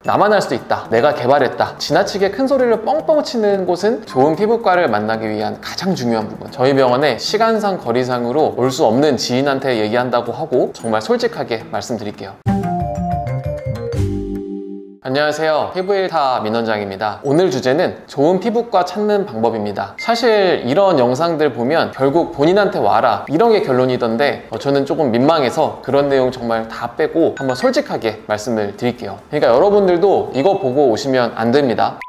나만 할 수 있다, 내가 개발했다, 지나치게 큰 소리를 뻥뻥 치는 곳은 좋은 피부과를 만나기 위한 가장 중요한 부분. 저희 병원에 시간상 거리상으로 올 수 없는 지인한테 얘기한다고 하고 정말 솔직하게 말씀드릴게요. 안녕하세요, 피부일타 민원장입니다. 오늘 주제는 좋은 피부과 찾는 방법입니다. 사실 이런 영상들 보면 결국 본인한테 와라 이런 게 결론이던데 저는 조금 민망해서 그런 내용 정말 다 빼고 한번 솔직하게 말씀을 드릴게요. 그러니까 여러분들도 이거 보고 오시면 안 됩니다.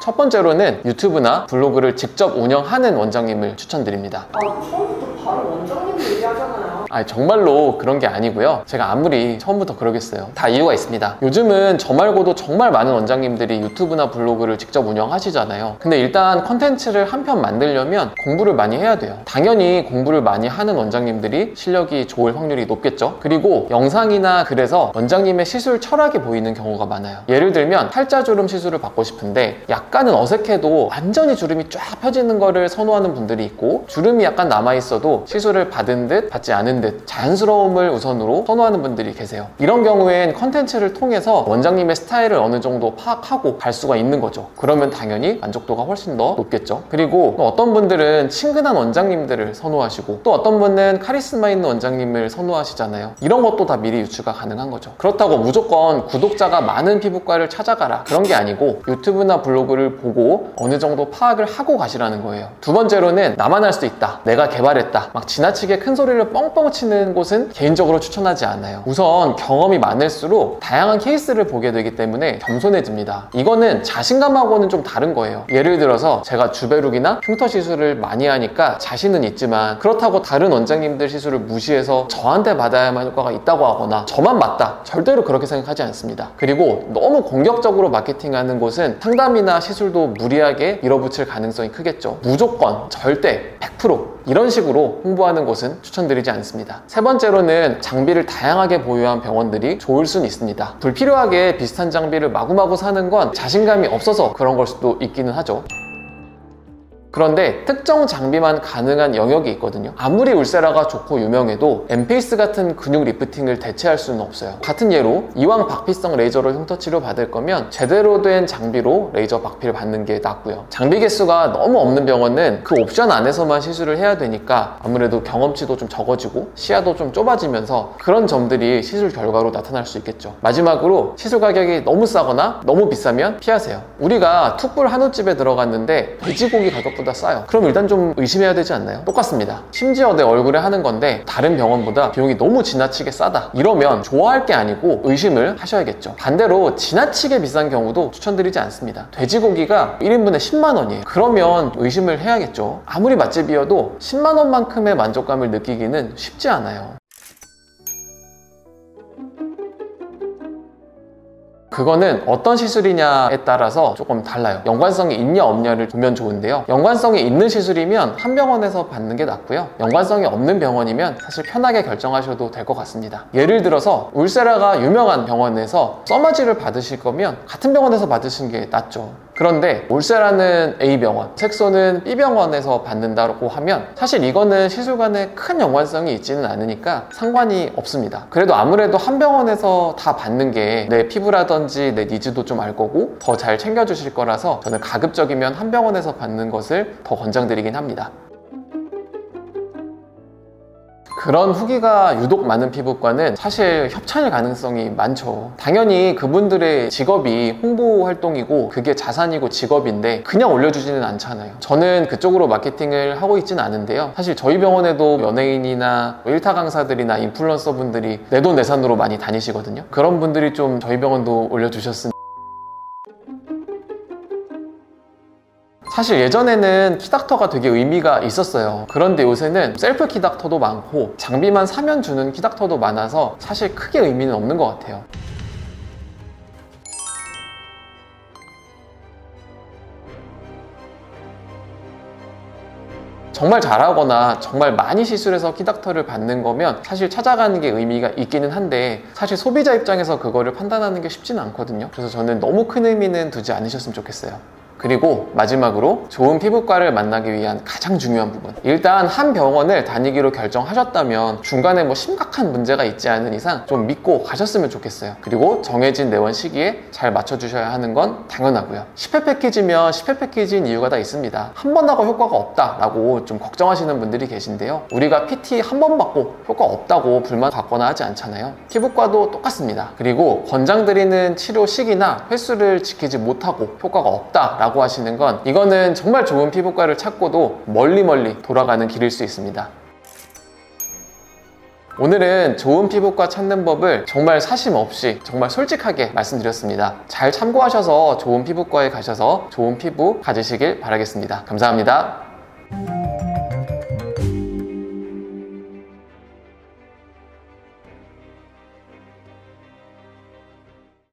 첫 번째로는 유튜브나 블로그를 직접 운영하는 원장님을 추천드립니다. 처음부터 바로 원장님 얘기하잖아요. 정말로 그런 게 아니고요. 제가 아무리 처음부터 그러겠어요. 다 이유가 있습니다. 요즘은 저 말고도 정말 많은 원장님들이 유튜브나 블로그를 직접 운영하시잖아요. 근데 일단 컨텐츠를 한 편 만들려면 공부를 많이 해야 돼요. 당연히 공부를 많이 하는 원장님들이 실력이 좋을 확률이 높겠죠. 그리고 영상이나 글에서 원장님의 시술 철학이 보이는 경우가 많아요. 예를 들면 팔자주름 시술을 받고 싶은데 약간은 어색해도 완전히 주름이 쫙 펴지는 거를 선호하는 분들이 있고, 주름이 약간 남아있어도 시술을 받은 듯 받지 않은 듯 자연스러움을 우선으로 선호하는 분들이 계세요. 이런 경우엔 컨텐츠를 통해서 원장님의 스타일을 어느 정도 파악하고 갈 수가 있는 거죠. 그러면 당연히 만족도가 훨씬 더 높겠죠. 그리고 또 어떤 분들은 친근한 원장님들을 선호하시고, 또 어떤 분은 카리스마 있는 원장님을 선호하시잖아요. 이런 것도 다 미리 유추가 가능한 거죠. 그렇다고 무조건 구독자가 많은 피부과를 찾아가라 그런 게 아니고, 유튜브나 블로그를 보고 어느 정도 파악을 하고 가시라는 거예요. 두 번째로는 나만 할 수 있다, 내가 개발했다, 막 지나치게 큰 소리를 뻥뻥 치는 곳은 개인적으로 추천하지 않아요. 우선 경험이 많을수록 다양한 케이스를 보게 되기 때문에 겸손해집니다. 이거는 자신감하고는 좀 다른 거예요. 예를 들어서 제가 주베룩이나 흉터 시술을 많이 하니까 자신은 있지만, 그렇다고 다른 원장님들 시술을 무시해서 저한테 받아야만 효과가 있다고 하거나 저만 맞다, 절대로 그렇게 생각하지 않습니다. 그리고 너무 공격적으로 마케팅하는 곳은 상담이나 시술도 무리하게 밀어붙일 가능성이 크겠죠. 무조건, 절대, 100% 이런 식으로 홍보하는 곳은 추천드리지 않습니다. 세 번째로는 장비를 다양하게 보유한 병원들이 좋을 수는 있습니다. 불필요하게 비슷한 장비를 마구마구 사는 건 자신감이 없어서 그런 걸 수도 있기는 하죠. 그런데 특정 장비만 가능한 영역이 있거든요. 아무리 울세라가 좋고 유명해도 엠페이스 같은 근육 리프팅을 대체할 수는 없어요. 같은 예로 이왕 박피성 레이저로 흉터 치료 받을 거면 제대로 된 장비로 레이저 박피를 받는 게 낫고요. 장비 개수가 너무 없는 병원은 그 옵션 안에서만 시술을 해야 되니까 아무래도 경험치도 좀 적어지고 시야도 좀 좁아지면서 그런 점들이 시술 결과로 나타날 수 있겠죠. 마지막으로 시술 가격이 너무 싸거나 너무 비싸면 피하세요. 우리가 툭불 한우집에 들어갔는데 돼지고기 가격보다 싸요. 그럼 일단 좀 의심해야 되지 않나요? 똑같습니다. 심지어 내 얼굴에 하는 건데 다른 병원보다 비용이 너무 지나치게 싸다, 이러면 좋아할 게 아니고 의심을 하셔야겠죠. 반대로 지나치게 비싼 경우도 추천드리지 않습니다. 돼지고기가 1인분에 10만 원이에요. 그러면 의심을 해야겠죠. 아무리 맛집이어도 10만 원만큼의 만족감을 느끼기는 쉽지 않아요. 그거는 어떤 시술이냐에 따라서 조금 달라요. 연관성이 있냐 없냐를 보면 좋은데요. 연관성이 있는 시술이면 한 병원에서 받는 게 낫고요. 연관성이 없는 병원이면 사실 편하게 결정하셔도 될 것 같습니다. 예를 들어서 울세라가 유명한 병원에서 써마지를 받으실 거면 같은 병원에서 받으시는 게 낫죠. 그런데 울세라는 A병원, 색소는 B병원에서 받는다고 하면 사실 이거는 시술 간에 큰 연관성이 있지는 않으니까 상관이 없습니다. 그래도 아무래도 한 병원에서 다 받는 게 내 피부라든지 내 니즈도 좀 알 거고 더 잘 챙겨주실 거라서 저는 가급적이면 한 병원에서 받는 것을 더 권장드리긴 합니다. 그런 후기가 유독 많은 피부과는 사실 협찬일 가능성이 많죠. 당연히 그분들의 직업이 홍보 활동이고 그게 자산이고 직업인데 그냥 올려주지는 않잖아요. 저는 그쪽으로 마케팅을 하고 있지는 않은데요. 사실 저희 병원에도 연예인이나 일타 강사들이나 인플루언서 분들이 내돈내산으로 많이 다니시거든요. 그런 분들이 좀 저희 병원도 올려주셨으면. 사실 예전에는 키닥터가 되게 의미가 있었어요. 그런데 요새는 셀프 키닥터도 많고 장비만 사면 주는 키닥터도 많아서 사실 크게 의미는 없는 것 같아요. 정말 잘하거나 정말 많이 시술해서 키닥터를 받는 거면 사실 찾아가는 게 의미가 있기는 한데, 사실 소비자 입장에서 그거를 판단하는 게 쉽지는 않거든요. 그래서 저는 너무 큰 의미는 두지 않으셨으면 좋겠어요. 그리고 마지막으로 좋은 피부과를 만나기 위한 가장 중요한 부분, 일단 한 병원을 다니기로 결정하셨다면 중간에 뭐 심각한 문제가 있지 않은 이상 좀 믿고 가셨으면 좋겠어요. 그리고 정해진 내원 시기에 잘 맞춰주셔야 하는 건 당연하고요. 10회 패키지면 10회 패키지인 이유가 다 있습니다. 한 번 하고 효과가 없다라고 좀 걱정하시는 분들이 계신데요, 우리가 PT 한 번 받고 효과 없다고 불만 갖거나 하지 않잖아요. 피부과도 똑같습니다. 그리고 권장드리는 치료 시기나 횟수를 지키지 못하고 효과가 없다라고 하시는 건 이거는 정말 좋은 피부과를 찾고도 멀리 돌아가는 길일 수 있습니다. 오늘은 좋은 피부과 찾는 법을 정말 사심 없이 정말 솔직하게 말씀드렸습니다. 잘 참고하셔서 좋은 피부과에 가셔서 좋은 피부 가지시길 바라겠습니다. 감사합니다.